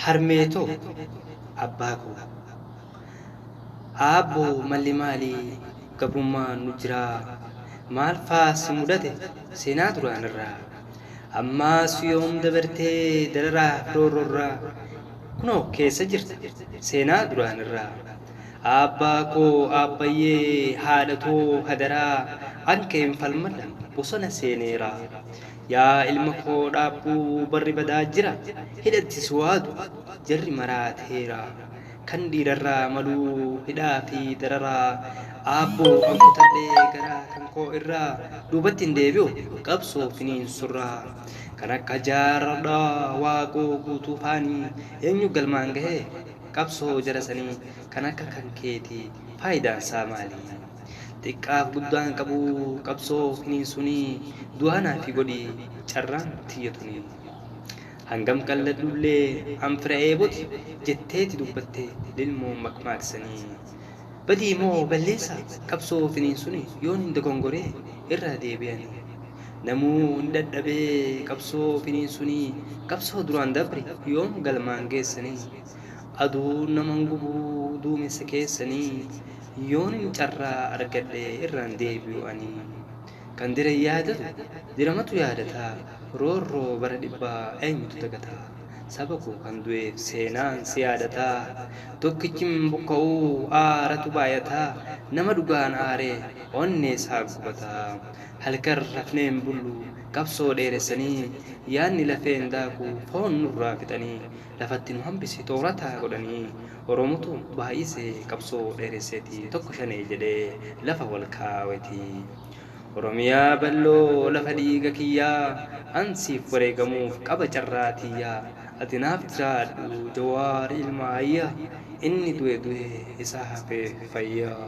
harmeetoo abbaa koo aabboo malli maalii gabrummaan nu jiraa maal faasi mudate seenaa duraan irraa ammaas yoom dabartee dararaa roorroorraa kunoo keessa jirta seenaa duraan irraa abbaa koo abbayyee haadhatoo hadaraa ankeen falmadha bosona seeneeraa yaa ilma koo dhaabbuu barri badaa jira hidhatti suwaadu jarri maraateera kan dhiirarraa maluu hidhaa fi dararaa aabboo kan kutadhee garaa kan koo irraa duubatti hin deebi'u qabsoo finiinsurraa kan akka jaarradhaa waaqoo guutuu faanii eenyu galmaan gahee qabsoo jarasanii kan akka kan keetii faayidaan isaa maalii xiqqaaf guddaan qabu qabsoo finiinsunii du'aanaa fi godhii carraan tiyyatunii hangam qalladhullee anfira eeboti jetteeti dubbatte lilmoo makmaaksanii badii moo balleessa qabsoo finiinsuni yoon hin dogongoree irraa deebi'anii namuu hin dadhabee qabsoo finiinsunii qabsoo duraan dabre yoom galmaan geessanii aduu naman gubuu duumessa keessanii yoon hin carraa argadhe irraan deebi'anii kan dire yaadatu diramatu yaadataa roorroo bara dhibbaa eenyutu dagataa saba koo kan du'eef seenaan si yaadataa tokkichim bukka'uu aaratu baay'ataa nama dhugaan aaree onnee isaa gubataa halkan rafneen bullu qabsoo dheeressanii yaanni lafeen daaku foon nurraa fixanii lafatti nu hambise xoorataa godhanii oromotu baay'isee qabsoo dheeresseeti tokko shanee jedhee lafa wal kaawwetii oromiyaa balloo lafa dhiiga kiyyaa ansiif wareegamuuf qaba carraatiyyaa ati naaf jiraadhu jawaari ilma ayyaa inni du'e isaa hafee fayyaa